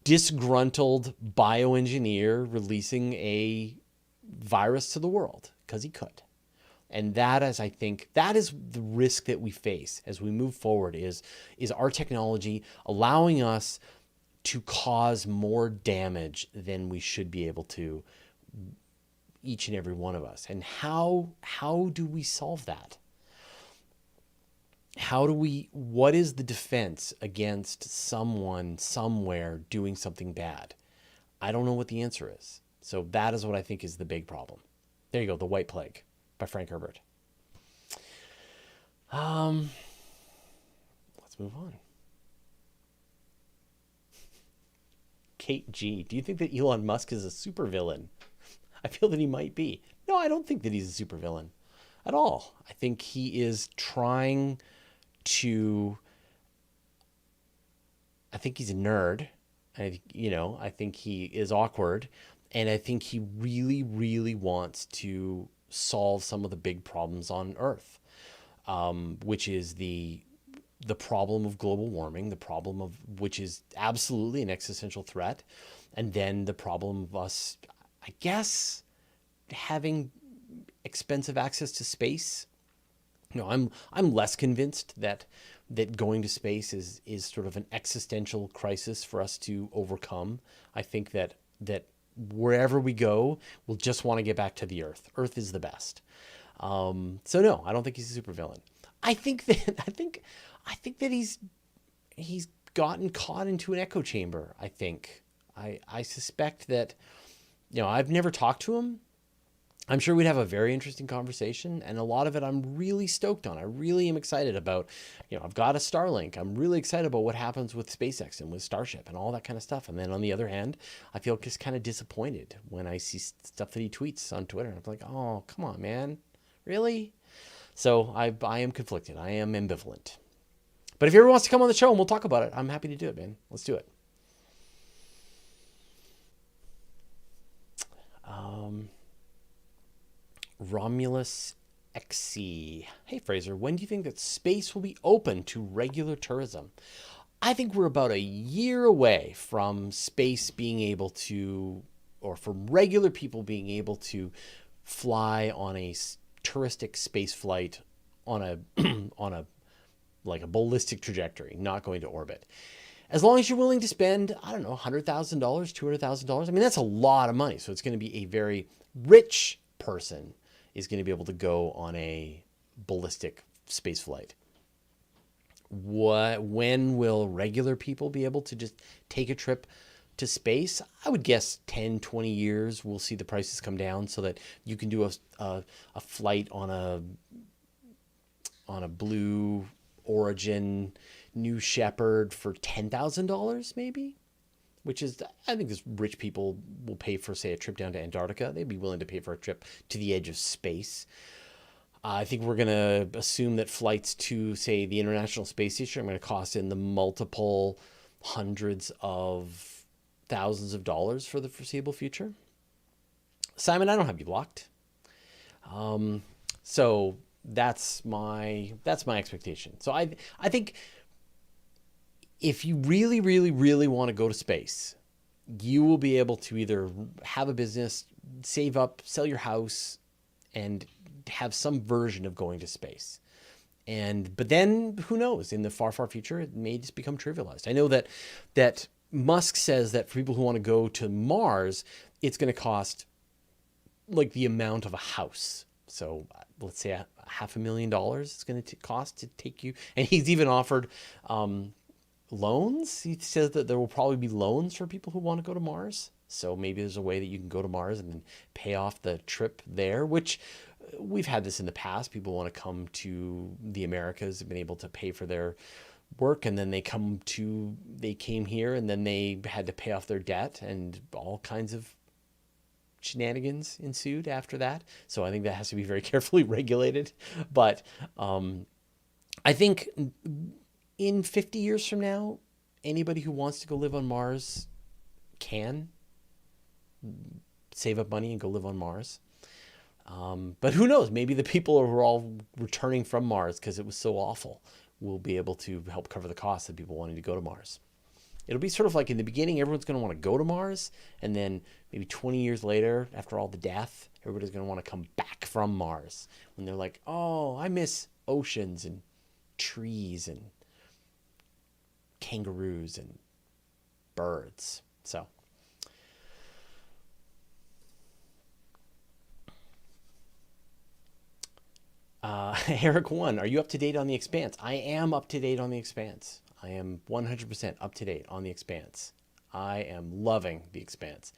disgruntled bioengineer releasing a virus to the world because he could. And that is the risk that we face as we move forward is our technology allowing us to cause more damage than we should be able to, each and every one of us. And how do we solve that? What is the defense against someone somewhere doing something bad? I don't know what the answer is. So that is what I think is the big problem. There you go, The White Plague by Frank Herbert. Let's move on. Kate G, do you think that Elon Musk is a supervillain? I feel that he might be. No, I don't think that he's a supervillain at all. I think he is trying to... I think he's a nerd. I think he is awkward. And I think he really, really wants to solve some of the big problems on Earth, which is the problem of global warming, the problem of which is absolutely an existential threat, and then the problem of us, I guess, having expensive access to space. I'm less convinced that going to space is sort of an existential crisis for us to overcome. I think that wherever we go, we'll just want to get back to the Earth. Earth is the best. So no, I don't think he's a supervillain. I think that he's gotten caught into an echo chamber. I suspect that, I've never talked to him. I'm sure we'd have a very interesting conversation, and a lot of it I'm really stoked on. I really am excited about, I've got a Starlink. I'm really excited about what happens with SpaceX and with Starship and all that kind of stuff. And then on the other hand, I feel just kind of disappointed when I see stuff that he tweets on Twitter. I'm like, oh, come on, man. Really? So I am conflicted. I am ambivalent. But if he ever wants to come on the show and we'll talk about it, I'm happy to do it, man. Let's do it. Romulus XC. Hey, Fraser, when do you think that space will be open to regular tourism? I think we're about a year away from space being able to, or from regular people being able to fly on a touristic space flight on a like a ballistic trajectory, not going to orbit. As long as you're willing to spend, I don't know, $100,000, $200,000. I mean, that's a lot of money. So it's going to be a very rich person is going to be able to go on a ballistic space flight. when will regular people be able to just take a trip to space? I would guess 10, 20 years we'll see the prices come down so that you can do a flight on a Blue Origin New Shepard for $10,000 maybe, which is, I think this rich people will pay for, say, a trip down to Antarctica. They'd be willing to pay for a trip to the edge of space. I think we're going to assume that flights to, say, the International Space Station are going to cost in the multiple hundreds of thousands of dollars for the foreseeable future. Simon, I don't have you blocked. So that's my expectation. So I think if you really, really, really want to go to space, you will be able to either have a business, save up, sell your house, and have some version of going to space. But then who knows, in the far, far future, it may just become trivialized. I know that Musk says that for people who want to go to Mars, it's going to cost like the amount of a house. So let's say $500,000 it's going to cost to take you. And he's even offered loans. He says that there will probably be loans for people who want to go to Mars. So maybe there's a way that you can go to Mars and then pay off the trip there, which we've had this in the past. People want to come to the Americas, have been able to pay for their work, and then they came here and then they had to pay off their debt, and all kinds of shenanigans ensued after that. So I think that has to be very carefully regulated. But I think in 50 years from now, anybody who wants to go live on Mars can save up money and go live on Mars. But who knows? Maybe the people who are all returning from Mars because it was so awful will be able to help cover the cost of people wanting to go to Mars. It'll be sort of like in the beginning, everyone's going to want to go to Mars. And then maybe 20 years later, after all the death, everybody's going to want to come back from Mars. When they're like, oh, I miss oceans and trees and kangaroos and birds. So Eric 1, are you up to date on The Expanse? I am up to date on The Expanse. I am 100% up to date on The Expanse. I am loving The Expanse.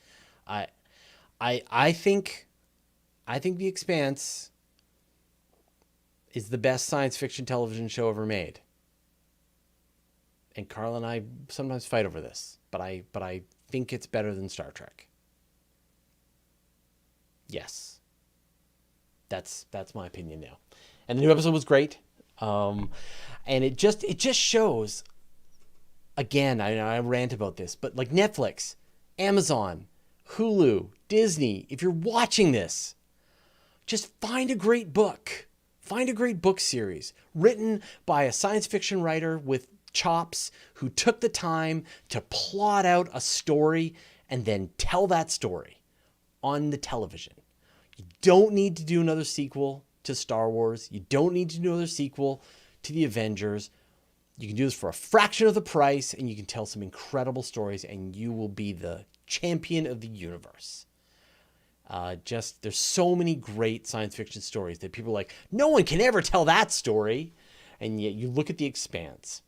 I think The Expanse is the best science fiction television show ever made. And Carl and I sometimes fight over this, but I think it's better than Star Trek. Yes. That's my opinion now. And the new episode was great. And it just shows, again, I rant about this, but like Netflix, Amazon, Hulu, Disney, if you're watching this, just find a great book. Find a great book series written by a science fiction writer with chops who took the time to plot out a story and then tell that story on the television. You don't need to do another sequel to Star Wars. You don't need to do another sequel to the Avengers. You can do this for a fraction of the price, and you can tell some incredible stories, and you will be the champion of the universe. There's so many great science fiction stories that people are like, no one can ever tell that story. And yet you look at The Expanse.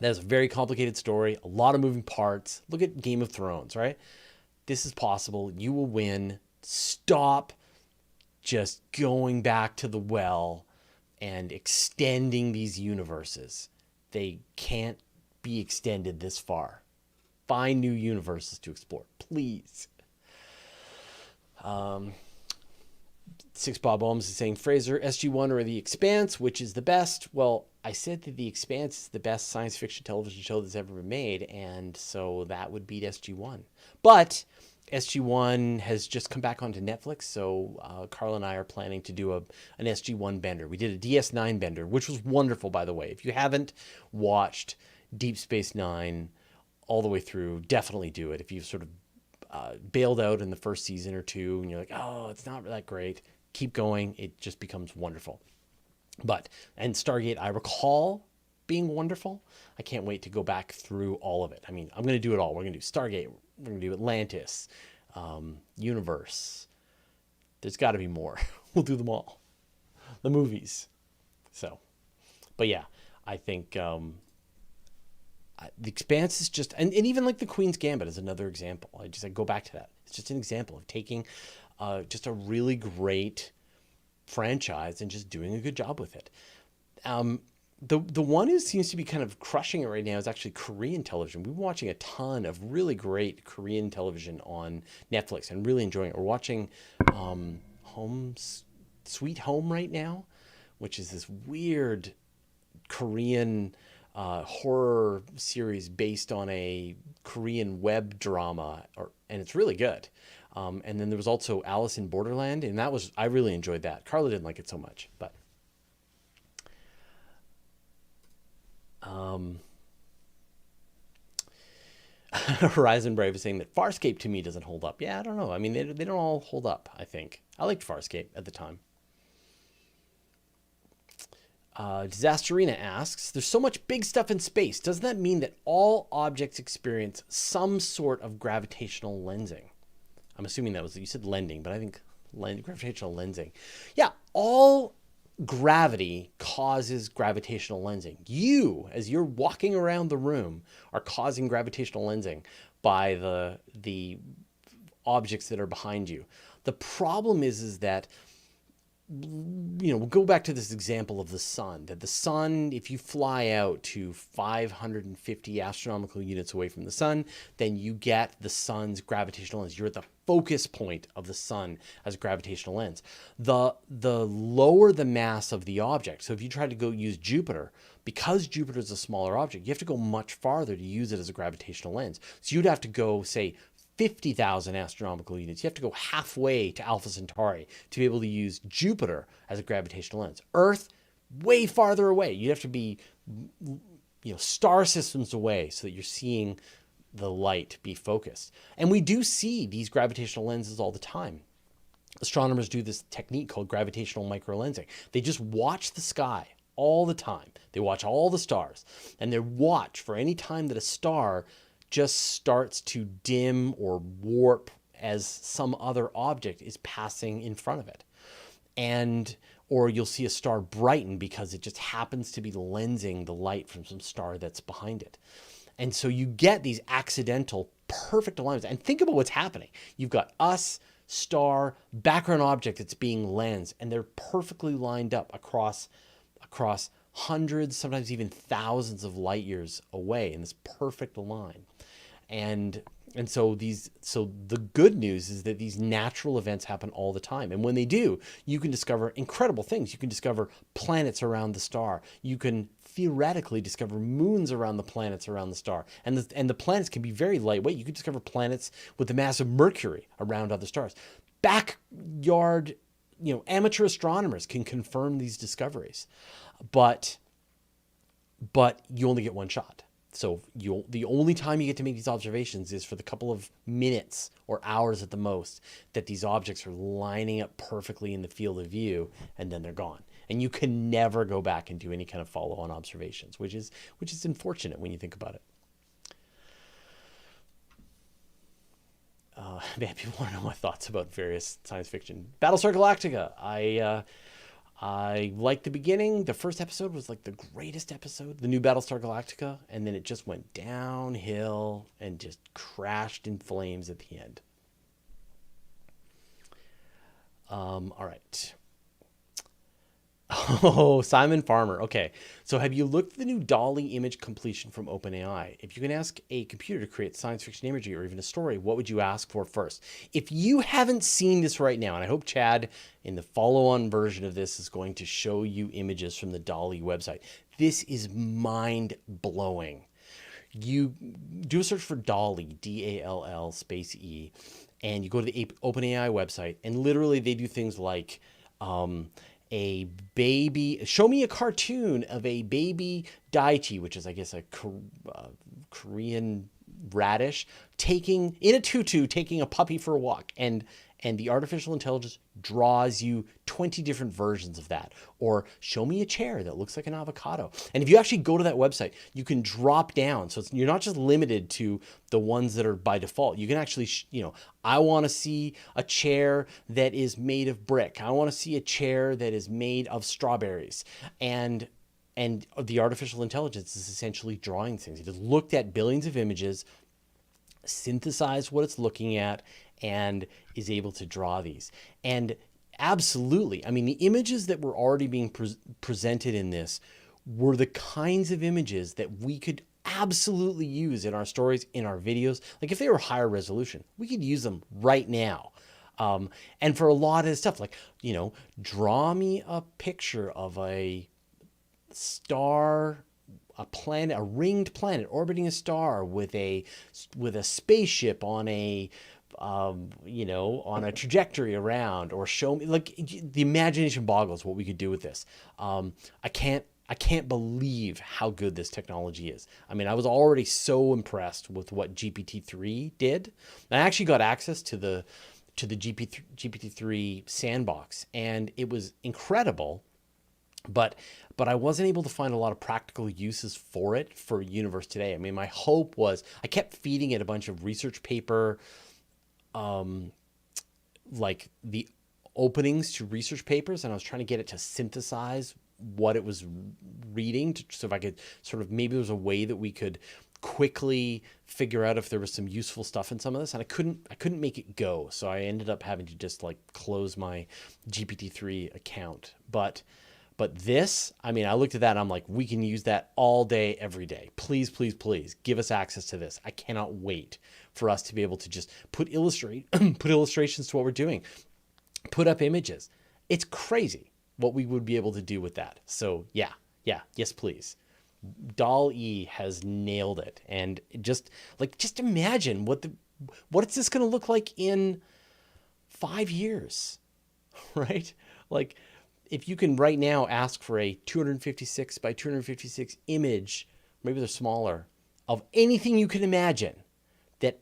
That is a very complicated story, a lot of moving parts. Look at Game of Thrones, right? This is possible. You will win. Stop just going back to the well and extending these universes. They can't be extended this far. Find new universes to explore, please. Six Bob Holmes is saying, Fraser, SG-1 or The Expanse, which is the best? Well, I said that The Expanse is the best science fiction television show that's ever been made, and so that would beat SG-1. But SG-1 has just come back onto Netflix, so Carl and I are planning to do an SG-1 bender. We did a DS9 bender, which was wonderful, by the way. If you haven't watched Deep Space Nine all the way through, definitely do it. If you've sort of bailed out in the first season or two and you're like, oh, it's not that great, keep going. It just becomes wonderful. And Stargate, I recall being wonderful. I can't wait to go back through all of it. I mean, I'm going to do it all. We're going to do Stargate. We're going to do Atlantis, Universe. There's got to be more. We'll do them all. The movies. So, but yeah, I think The Expanse is just, and even like The Queen's Gambit is another example. I go back to that. It's just an example of taking just a really great franchise and just doing a good job with it. The one who seems to be kind of crushing it right now is actually Korean television. We've been watching a ton of really great Korean television on Netflix and really enjoying it. We're watching Sweet Home right now, which is this weird Korean horror series based on a Korean web drama, and it's really good. And then there was also Alice in Borderland, and I really enjoyed that. Carla didn't like it so much, but Horizon Brave is saying that Farscape to me doesn't hold up. Yeah, I don't know. I mean, they don't all hold up, I think. I liked Farscape at the time. Disasterina asks, there's so much big stuff in space. Doesn't that mean that all objects experience some sort of gravitational lensing? I'm assuming you said lending, but I think gravitational lensing. Yeah, all gravity causes gravitational lensing. You, as you're walking around the room, are causing gravitational lensing by the objects that are behind you. The problem is that, we'll go back to this example of the sun, that the sun, if you fly out to 550 astronomical units away from the sun, then you get the sun's gravitational lens. You're at the focus point of the sun as a gravitational lens. The lower the mass of the object, so if you try to go use Jupiter, because Jupiter is a smaller object, you have to go much farther to use it as a gravitational lens. So you'd have to go, say, 50,000 astronomical units. You have to go halfway to Alpha Centauri to be able to use Jupiter as a gravitational lens. Earth, way farther away. You have to be, star systems away so that you're seeing the light be focused. And we do see these gravitational lenses all the time. Astronomers do this technique called gravitational microlensing. They just watch the sky all the time. They watch all the stars, and they watch for any time that a star just starts to dim or warp as some other object is passing in front of it. Or you'll see a star brighten because it just happens to be lensing the light from some star that's behind it. And so you get these accidental perfect alignments. And think about what's happening. You've got us, star, background object that's being lensed, and they're perfectly lined up across hundreds, sometimes even thousands of light years away in this perfect line. And so the good news is that these natural events happen all the time. And when they do, you can discover incredible things. You can discover planets around the star. You can theoretically discover moons around the planets around the star. And the planets can be very lightweight. You can discover planets with the mass of Mercury around other stars. Backyard, amateur astronomers can confirm these discoveries. But you only get one shot. So the only time you get to make these observations is for the couple of minutes or hours at the most that these objects are lining up perfectly in the field of view, and then they're gone. And you can never go back and do any kind of follow-on observations, which is unfortunate when you think about it. Man, people want to know my thoughts about various science fiction. Battlestar Galactica. I liked the beginning. The first episode was like the greatest episode, the new Battlestar Galactica, and then it just went downhill and just crashed in flames at the end. All right. Oh, Simon Farmer. Okay. So have you looked at the new DALL-E image completion from OpenAI? If you can ask a computer to create science fiction imagery or even a story, what would you ask for first? If you haven't seen this right now, and I hope Chad in the follow-on version of this is going to show you images from the DALL-E website. This is mind-blowing. You do a search for DALL-E, D-A-L-L space E, and you go to the OpenAI website, and literally they do things like a baby, show me a cartoon of a baby Daichi, which is, I guess, a Korean radish, taking, in a tutu, taking a puppy for a walk. And the artificial intelligence draws you 20 different versions of that. Or show me a chair that looks like an avocado. And if you actually go to that website, you can drop down. So you're not just limited to the ones that are by default. You can actually, I want to see a chair that is made of brick. I want to see a chair that is made of strawberries. And And the artificial intelligence is essentially drawing things. It just looked at billions of images, synthesized what it's looking at, and is able to draw these. And absolutely, I mean, the images that were already being presented in this were the kinds of images that we could absolutely use in our stories, in our videos. Like if they were higher resolution, we could use them right now. And for a lot of stuff, like, draw me a picture of a star, a planet, a ringed planet orbiting a star with a spaceship on a on a trajectory around, or show me, like, the imagination boggles what we could do with this. I can't believe how good this technology is. I mean, I was already so impressed with what GPT-3 did. I actually got access to the GPT-3 sandbox, and it was incredible. But I wasn't able to find a lot of practical uses for it for Universe Today. I mean, my hope was, I kept feeding it a bunch of research paper, like the openings to research papers, and I was trying to get it to synthesize what it was reading, so if I could sort of, maybe there was a way that we could quickly figure out if there was some useful stuff in some of this, and I couldn't make it go. So I ended up having to just like close my GPT-3 account. But this, I mean, I looked at that and I'm like, we can use that all day, every day. Please, please, please give us access to this. I cannot wait for us to be able to just put illustrations to what we're doing, put up images. It's crazy what we would be able to do with that. So yeah, yes, please. DALL-E has nailed it. And just imagine what is this going to look like in 5 years, right? Like, if you can right now ask for a 256 by 256 image, maybe they're smaller, of anything you can imagine that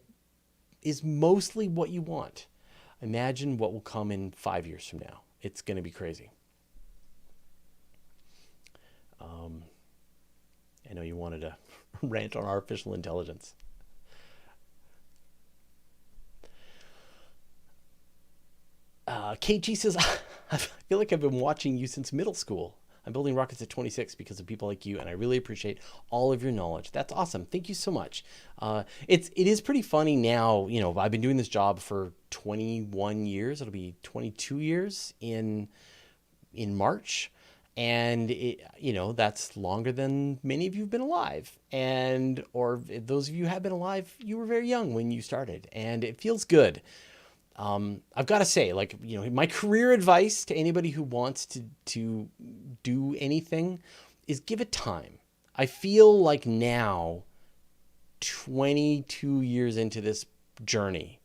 is mostly what you want, imagine what will come in 5 years from now. It's going to be crazy. I know you wanted to rant on artificial intelligence. KG says, I feel like I've been watching you since middle school. I'm building rockets at 26 because of people like you, and I really appreciate all of your knowledge. That's awesome. Thank you so much. It is pretty funny now. I've been doing this job for 21 years. It'll be 22 years in March. And that's longer than many of you have been alive. Or if those of you who have been alive, you were very young when you started, and it feels good. I've got to say, my career advice to anybody who wants to do anything is give it time. I feel like now, 22 years into this journey,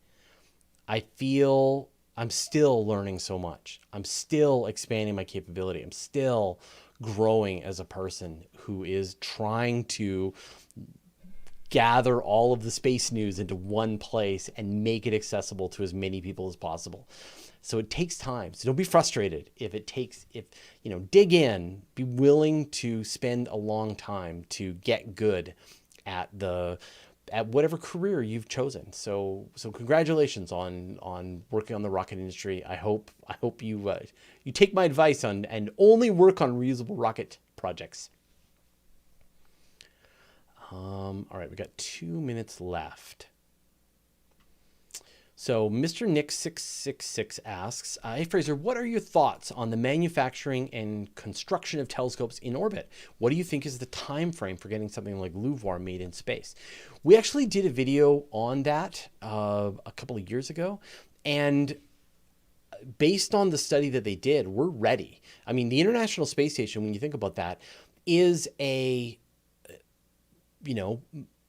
I feel I'm still learning so much. I'm still expanding my capability. I'm still growing as a person who is trying to gather all of the space news into one place and make it accessible to as many people as possible. So it takes time. So don't be frustrated if dig in, be willing to spend a long time to get good at whatever career you've chosen. So congratulations on working on the rocket industry. I hope you take my advice and only work on reusable rocket projects. All right, we got 2 minutes left. So Mr. Nick 666 asks, hey Fraser, what are your thoughts on the manufacturing and construction of telescopes in orbit? What do you think is the time frame for getting something like LUVOIR made in space? We actually did a video on that a couple of years ago, and based on the study that they did, we're ready. I mean, the International Space Station, when you think about that, is a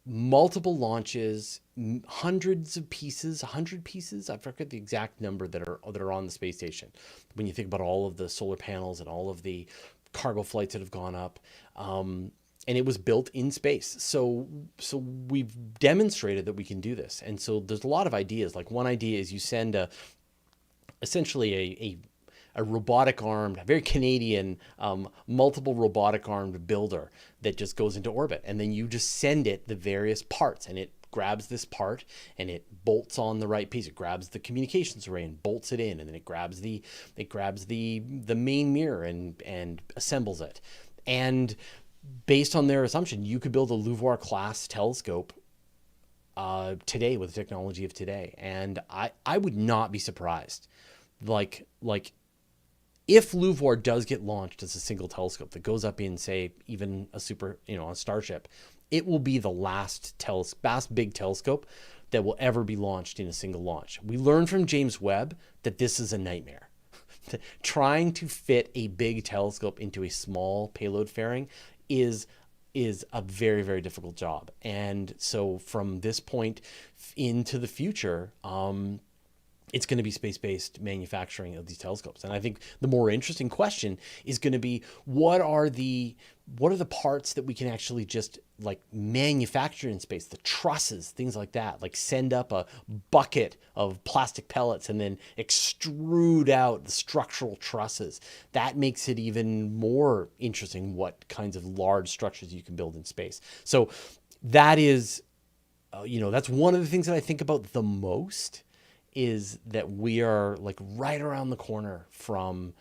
multiple launches, hundreds of pieces, 100 pieces. I forget the exact number that are on the space station. When you think about all of the solar panels and all of the cargo flights that have gone up, and it was built in space. So we've demonstrated that we can do this. And so there's a lot of ideas. Like one idea is you send essentially a robotic armed, very Canadian, multiple robotic armed builder that just goes into orbit. And then you just send it the various parts, and it grabs this part and it bolts on the right piece. It grabs the communications array and bolts it in. And then it grabs the main mirror and assembles it. And based on their assumption, you could build a LUVOIR class telescope today with the technology of today. And I would not be surprised. Like if LUVOIR does get launched as a single telescope that goes up in, say, even a a Starship, it will be the last big telescope that will ever be launched in a single launch. We learned from James Webb that this is a nightmare. Trying to fit a big telescope into a small payload fairing is a very, very difficult job. And so from this point into the future, it's going to be space-based manufacturing of these telescopes. And I think the more interesting question is going to be, what are the parts that we can actually just like manufacture in space, the trusses, things like that, like send up a bucket of plastic pellets and then extrude out the structural trusses. That makes it even more interesting what kinds of large structures you can build in space. So that is, that's one of the things that I think about the most, is that we are like right around the corner from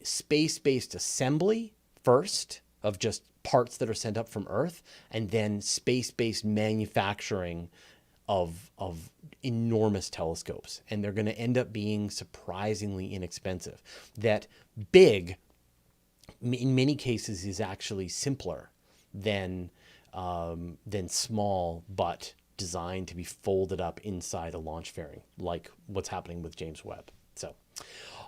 space-based assembly first of just parts that are sent up from Earth, and then space-based manufacturing of enormous telescopes. And they're going to end up being surprisingly inexpensive. That big, in many cases, is actually simpler than small, but designed to be folded up inside a launch fairing, like what's happening with James Webb. So,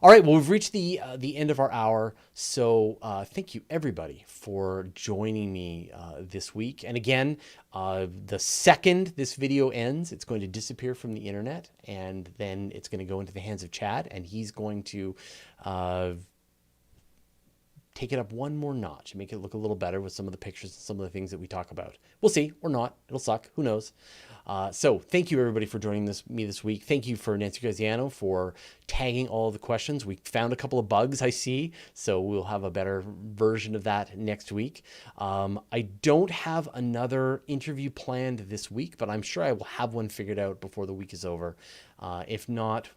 all right, well, we've reached the end of our hour. So thank you, everybody, for joining me this week. And again, the second this video ends, it's going to disappear from the internet, and then it's going to go into the hands of Chad, and he's going to take it up one more notch, make it look a little better with some of the pictures and some of the things that we talk about. We'll see, or not. It'll suck. Who knows? So thank you, everybody, for joining me this week. Thank you for Nancy Graziano for tagging all of the questions. We found a couple of bugs, I see, so we'll have a better version of that next week. I don't have another interview planned this week, but I'm sure I will have one figured out before the week is over. If not,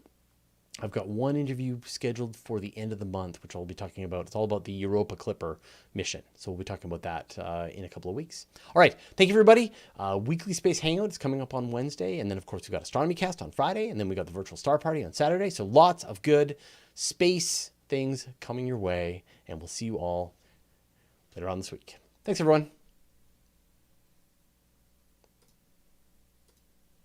I've got one interview scheduled for the end of the month, which I'll be talking about. It's all about the Europa Clipper mission. So we'll be talking about that in a couple of weeks. All right. Thank you, everybody. Weekly Space Hangout is coming up on Wednesday. And then, of course, we've got Astronomy Cast on Friday. And then we got the Virtual Star Party on Saturday. So lots of good space things coming your way. And we'll see you all later on this week. Thanks, everyone.